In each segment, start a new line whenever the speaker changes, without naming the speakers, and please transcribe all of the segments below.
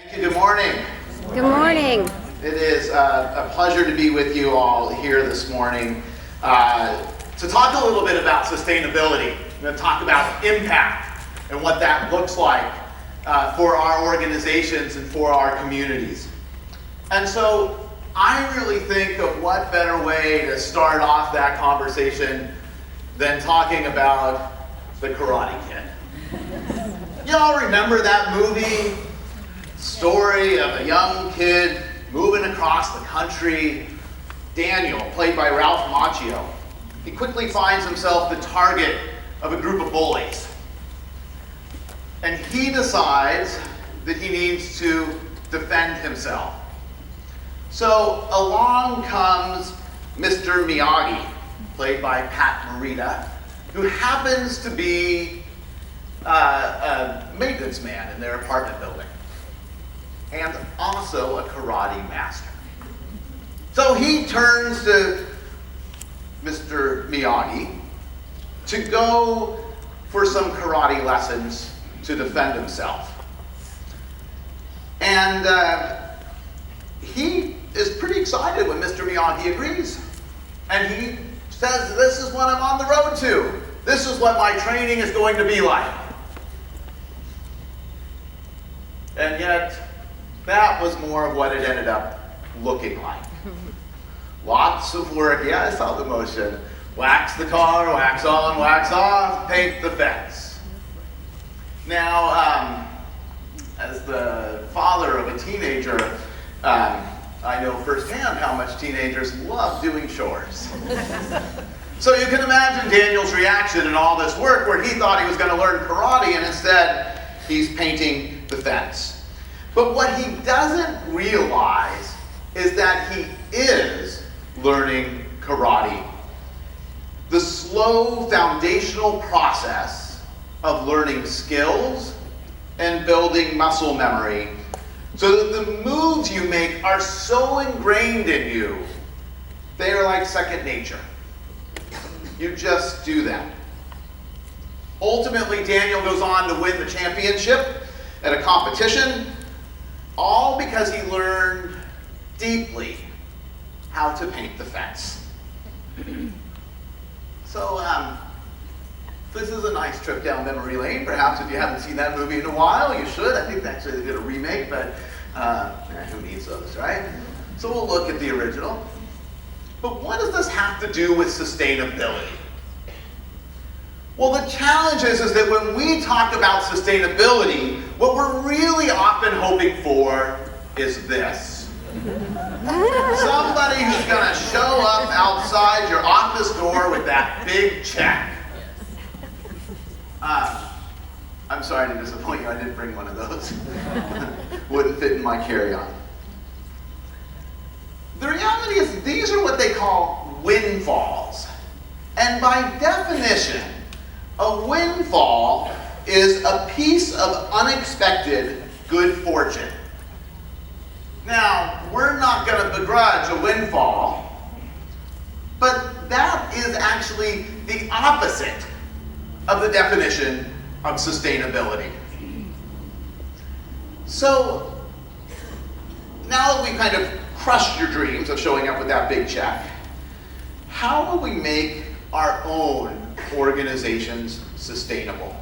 Thank you. Good morning.
Good morning.
It is a pleasure to be with you all here this morning to talk a little bit about sustainability. I'm going to talk about impact and what that looks like for our organizations and for our communities. And so I really think of what better way to start off that conversation than talking about the Karate Kid. You all remember that movie? Story of a young kid moving across the country. Daniel, played by Ralph Macchio. He quickly finds himself the target of a group of bullies. And he decides that he needs to defend himself. So along comes Mr. Miyagi, played by Pat Morita, who happens to be a maintenance man in their apartment building, and also a karate master. So he turns to Mr. Miyagi to go for some karate lessons to defend himself. And he is pretty excited when Mr. Miyagi agrees. And he says, "This is what I'm on the road to. This is what my training is going to be like." And yet, that was more of what it ended up looking like. Lots of work. Yeah, I saw the motion. Wax the car, wax on, wax off, paint the fence. Now, as the father of a teenager, I know firsthand how much teenagers love doing chores. So you can imagine Daniel's reaction in all this work where he thought he was going to learn karate, and instead he's painting the fence. But what he doesn't realize is that he is learning karate. The slow foundational process of learning skills and building muscle memory so that the moves you make are so ingrained in you, they are like second nature. You just do them. Ultimately, Daniel goes on to win the championship at a competition, all because he learned deeply how to paint the fence. So, this is a nice trip down memory lane. Perhaps if you haven't seen that movie in a while, you should. I think actually they did a remake, but who needs those, right? So we'll look at the original. But what does this have to do with sustainability? Well, the challenge is that when we talk about sustainability, what we're really often hoping for is this. Somebody who's going to show up outside your office door with that big check. I'm sorry to disappoint you, I didn't bring one of those. Wouldn't fit in my carry-on. The reality is these are what they call windfalls. And by definition, a windfall is a piece of unexpected good fortune. Now, we're not going to begrudge a windfall, but that is actually the opposite of the definition of sustainability. So, now that we've kind of crushed your dreams of showing up with that big check, how will we make our own organizations sustainable?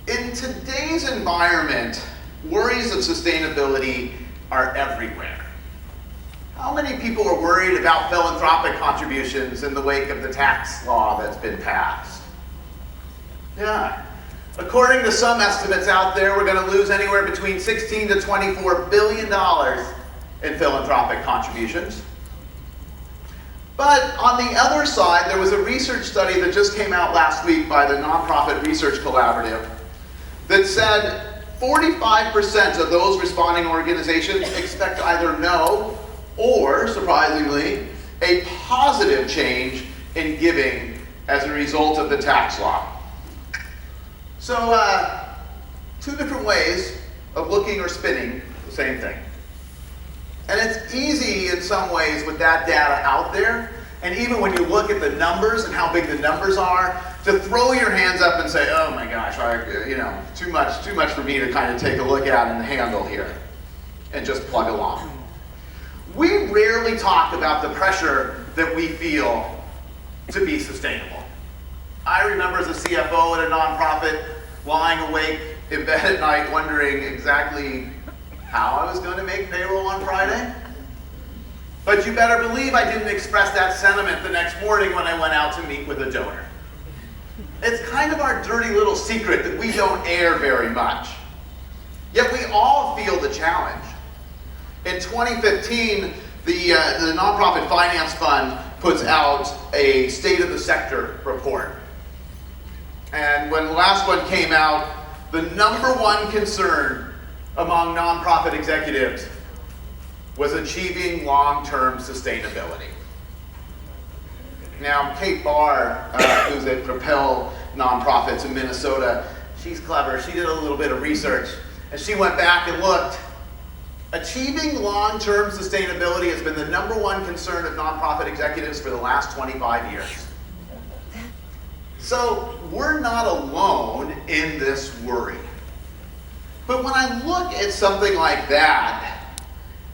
In today's environment, worries of sustainability are everywhere. How many people are worried about philanthropic contributions in the wake of the tax law that's been passed? Yeah. According to some estimates out there, we're going to lose anywhere between $16 to $24 billion in philanthropic contributions. But on the other side, there was a research study that just came out last week by the Nonprofit Research Collaborative that said 45% of those responding organizations expect either no or, surprisingly, a positive change in giving as a result of the tax law. So, two different ways of looking or spinning the same thing. And it's easy in some ways with that data out there, and even when you look at the numbers and how big the numbers are, to throw your hands up and say, oh my gosh, too much for me to kind of take a look at and handle here, and just plug along. We rarely talk about the pressure that we feel to be sustainable. I remember as a CFO at a nonprofit lying awake in bed at night wondering exactly how I was going to make payroll on Friday. But you better believe I didn't express that sentiment the next morning when I went out to meet with a donor. It's kind of our dirty little secret that we don't air very much. Yet we all feel the challenge. In 2015, the Nonprofit Finance Fund puts out a State of the Sector report. And when the last one came out, the number one concern among nonprofit executives was achieving long-term sustainability. Now, Kate Barr, who's at Propel Nonprofits in Minnesota, she's clever. She did a little bit of research, and she went back and looked. Achieving long-term sustainability has been the number one concern of nonprofit executives for the last 25 years. So we're not alone in this worry. But when I look at something like that,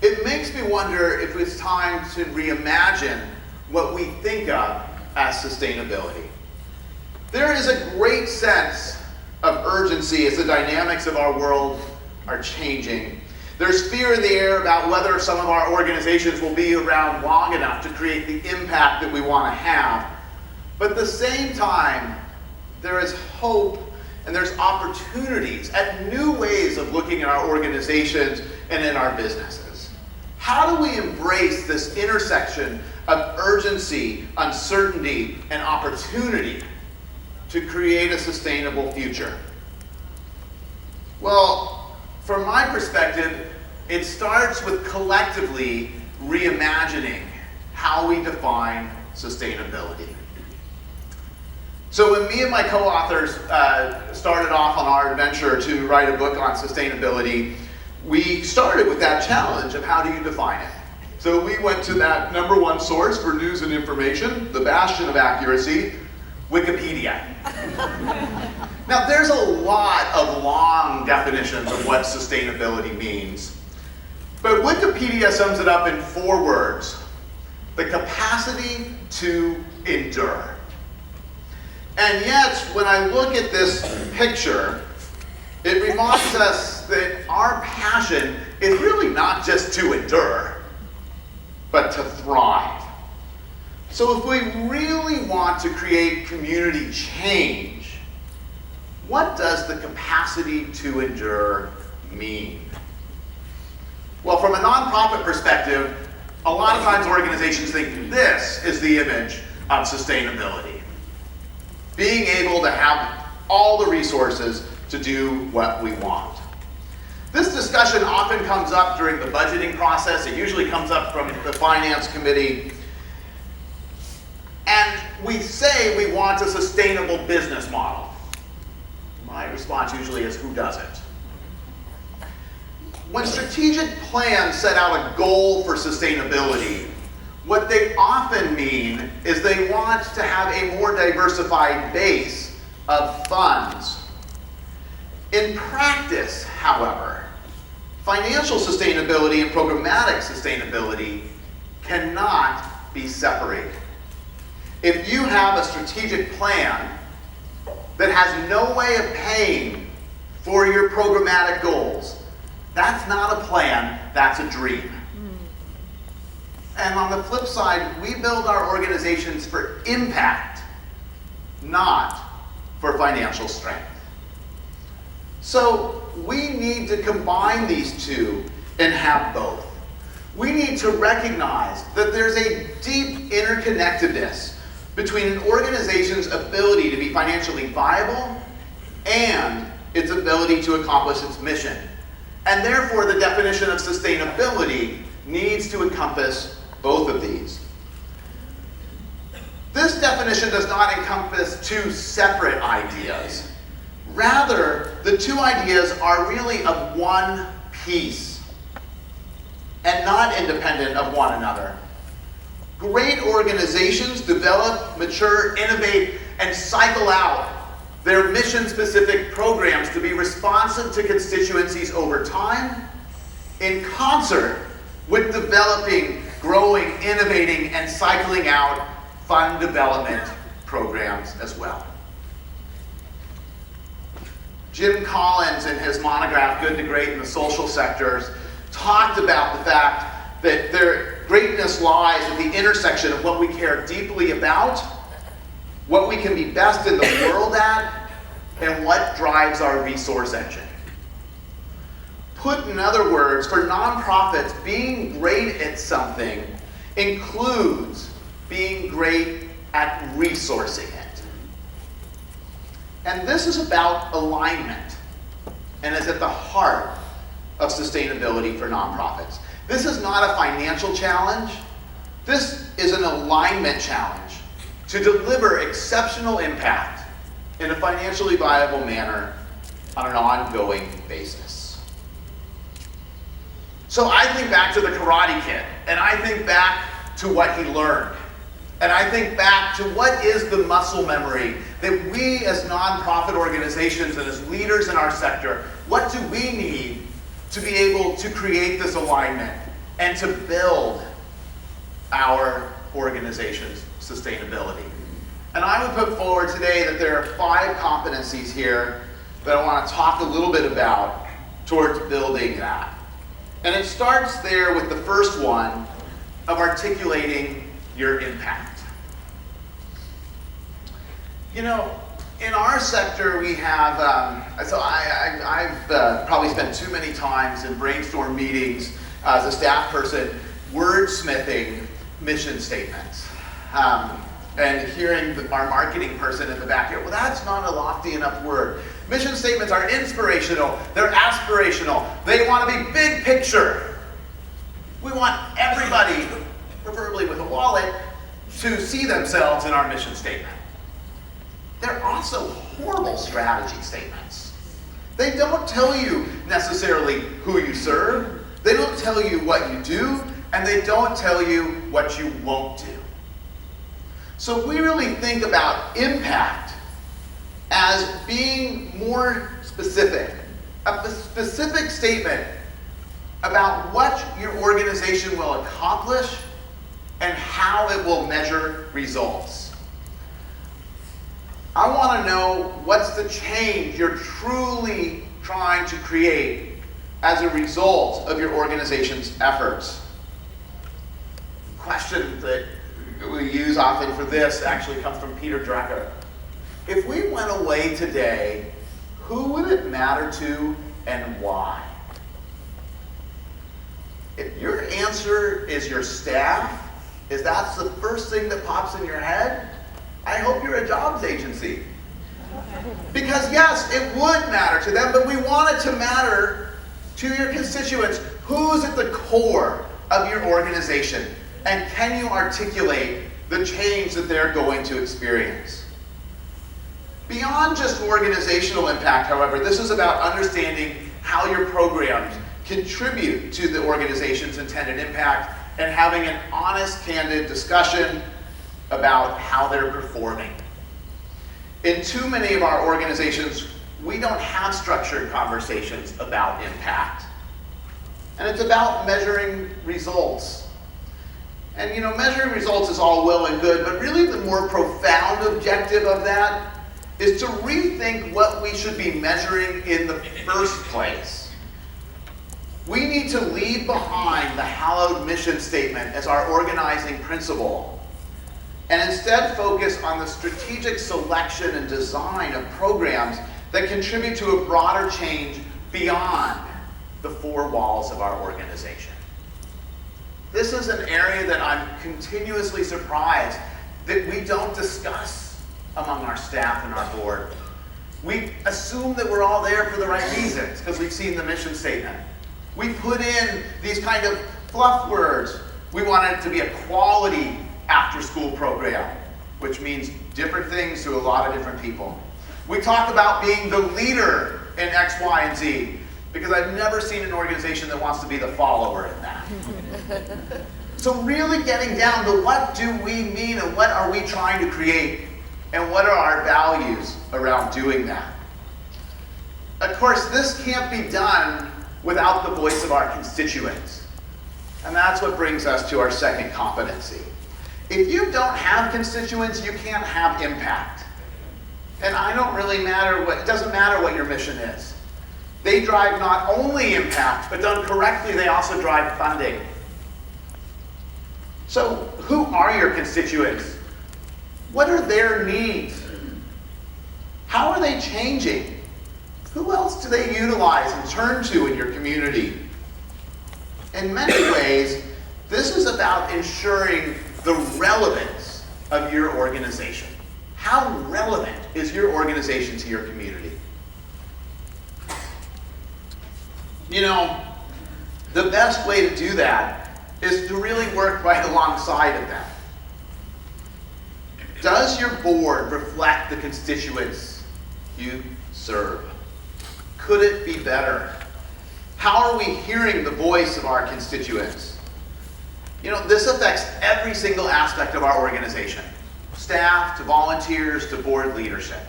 it makes me wonder if it's time to reimagine what we think of as sustainability. There is a great sense of urgency as the dynamics of our world are changing. There's fear in the air about whether some of our organizations will be around long enough to create the impact that we want to have. But at the same time, there is hope and there's opportunities at new ways of looking at our organizations and in our businesses. How do we embrace this intersection of urgency, uncertainty, and opportunity to create a sustainable future? Well, from my perspective, it starts with collectively reimagining how we define sustainability. So when me and my co-authors started off on our adventure to write a book on sustainability, we started with that challenge of how do you define it. So we went to that number one source for news and information, the bastion of accuracy, Wikipedia. Now there's a lot of long definitions of what sustainability means, but Wikipedia sums it up in 4 words: the capacity to endure. And yet, when I look at this picture, it reminds us that our passion is really not just to endure, but to thrive. So if we really want to create community change, what does the capacity to endure mean? Well, from a nonprofit perspective, a lot of times organizations think this is the image of sustainability. Being able to have all the resources to do what we want. This discussion often comes up during the budgeting process. It usually comes up from the finance committee. And we say we want a sustainable business model. My response usually is, who doesn't? When strategic plans set out a goal for sustainability, what they often mean is they want to have a more diversified base of funds. In practice, however, financial sustainability and programmatic sustainability cannot be separated. If you have a strategic plan that has no way of paying for your programmatic goals, that's not a plan, that's a dream. And on the flip side, we build our organizations for impact, not for financial strength. So we need to combine these two and have both. We need to recognize that there's a deep interconnectedness between an organization's ability to be financially viable and its ability to accomplish its mission. And therefore, the definition of sustainability needs to encompass both of these. This definition does not encompass 2 separate ideas. Rather, the 2 ideas are really of one piece and not independent of one another. Great organizations develop, mature, innovate, and cycle out their mission-specific programs to be responsive to constituencies over time, in concert with developing, growing, innovating, and cycling out fund development programs as well. Jim Collins, in his monograph, Good to Great in the Social Sectors, talked about the fact that their greatness lies at the intersection of what we care deeply about, what we can be best in the world at, and what drives our resource engine. Put in other words, for nonprofits, being great at something includes being great at resourcing it. And this is about alignment, and is at the heart of sustainability for nonprofits. This is not a financial challenge. This is an alignment challenge to deliver exceptional impact in a financially viable manner on an ongoing basis. So I think back to the Karate Kid, and I think back to what he learned. And I think back to what is the muscle memory that we as nonprofit organizations and as leaders in our sector, what do we need to be able to create this alignment and to build our organization's sustainability? And I would put forward today that there are 5 competencies here that I want to talk a little bit about towards building that. And it starts there with the first one of articulating your impact. You know, in our sector we have, I've probably spent too many times in brainstorm meetings as a staff person wordsmithing mission statements. And hearing our marketing person in the back here, well, that's not a lofty enough word. Mission statements are inspirational, they're aspirational, they want to be big picture. We want everybody, preferably with a wallet, to see themselves in our mission statement. They're also horrible strategy statements. They don't tell you necessarily who you serve, they don't tell you what you do, and they don't tell you what you won't do. So we really think about impact as being more specific, a specific statement about what your organization will accomplish and how it will measure results. I want to know what's the change you're truly trying to create as a result of your organization's efforts. Question that we use often for this actually comes from Peter Drucker. If we went away today, who would it matter to and why? If your answer is your staff, if that's the first thing that pops in your head, I hope you're a jobs agency. Because yes, it would matter to them, but we want it to matter to your constituents. Who's at the core of your organization? And can you articulate the change that they're going to experience? Beyond just organizational impact, however, this is about understanding how your programs contribute to the organization's intended impact and having an honest, candid discussion about how they're performing. In too many of our organizations, we don't have structured conversations about impact. And it's about measuring results. And you know, measuring results is all well and good, but really the more profound objective of that is to rethink what we should be measuring in the first place. We need to leave behind the hallowed mission statement as our organizing principle, and instead focus on the strategic selection and design of programs that contribute to a broader change beyond the 4 walls of our organization. This is an area that I'm continuously surprised that we don't discuss among our staff and our board. We assume that we're all there for the right reasons because we've seen the mission statement. We put in these kind of fluff words. We want it to be a quality after-school program, which means different things to a lot of different people. We talk about being the leader in X, Y, and Z, because I've never seen an organization that wants to be the follower in that. So really getting down to what do we mean and what are we trying to create And what are our values around doing that? Of course, this can't be done without the voice of our constituents. And that's what brings us to our second competency. If you don't have constituents, you can't have impact. And it doesn't matter what your mission is. They drive not only impact, but done correctly, they also drive funding. So who are your constituents? What are their needs? How are they changing? Who else do they utilize and turn to in your community? In many ways, this is about ensuring the relevance of your organization. How relevant is your organization to your community? You know, the best way to do that is to really work right alongside of them. Does your board reflect the constituents you serve? Could it be better? How are we hearing the voice of our constituents? You know, this affects every single aspect of our organization. Staff, to volunteers, to board leadership.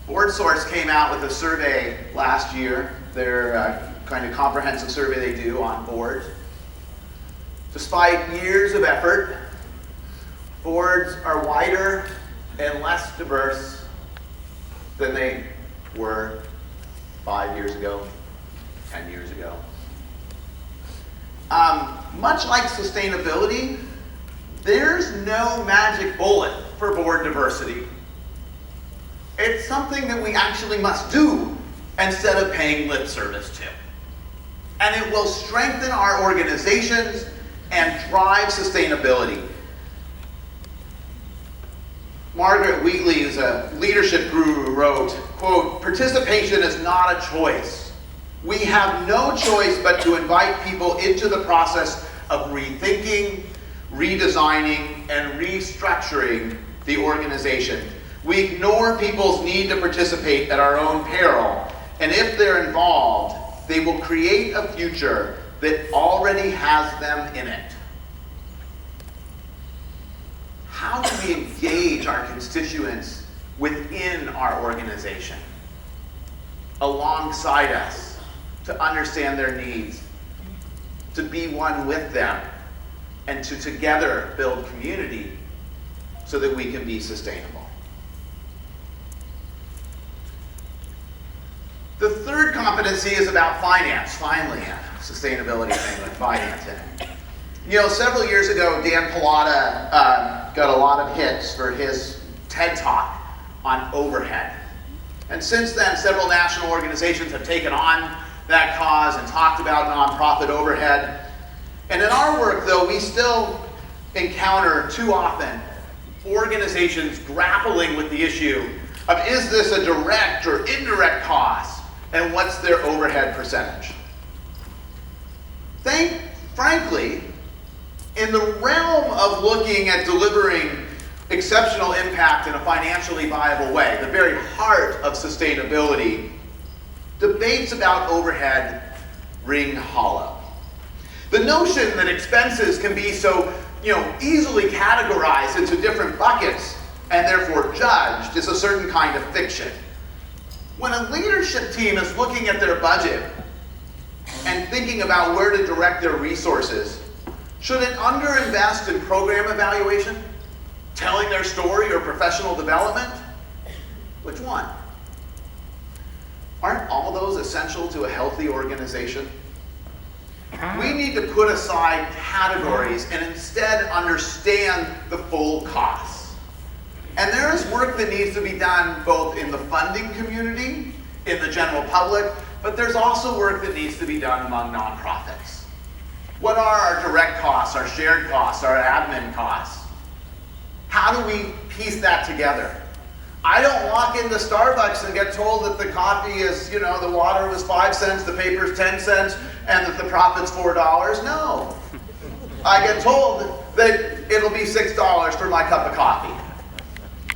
BoardSource came out with a survey last year, their kind of comprehensive survey they do on boards. Despite years of effort, boards are wider and less diverse than they were 5 years ago, 10 years ago. Much like sustainability, there's no magic bullet for board diversity. It's something that we actually must do instead of paying lip service to. And it will strengthen our organizations and drive sustainability. Margaret Wheatley, who's a leadership guru, wrote, quote, "Participation is not a choice. We have no choice but to invite people into the process of rethinking, redesigning, and restructuring the organization. We ignore people's need to participate at our own peril, and if they're involved, they will create a future that already has them in it." How do we engage our constituents within our organization, alongside us, to understand their needs, to be one with them, and to together build community so that we can be sustainable? The third competency is about finance. Finally, a sustainability thing with finance in it. You know, several years ago, Dan Pallotta got a lot of hits for his TED Talk on overhead. And since then, several national organizations have taken on that cause and talked about nonprofit overhead. And in our work, though, we still encounter too often organizations grappling with the issue of, is this a direct or indirect cost, and what's their overhead percentage? Frankly, in the realm of looking at delivering exceptional impact in a financially viable way, the very heart of sustainability, debates about overhead ring hollow. The notion that expenses can be so, easily categorized into different buckets and therefore judged is a certain kind of fiction. When a leadership team is looking at their budget and thinking about where to direct their resources, should it underinvest in program evaluation, telling their story, or professional development? Which one? Aren't all those essential to a healthy organization? We need to put aside categories and instead understand the full costs. And there is work that needs to be done both in the funding community, in the general public, but there's also work that needs to be done among nonprofits. What are our direct costs, our shared costs, our admin costs? How do we piece that together? I don't walk into Starbucks and get told that the coffee is, the water was 5 cents, the paper's 10 cents, and that the profit's $4. No. I get told that it'll be $6 for my cup of coffee.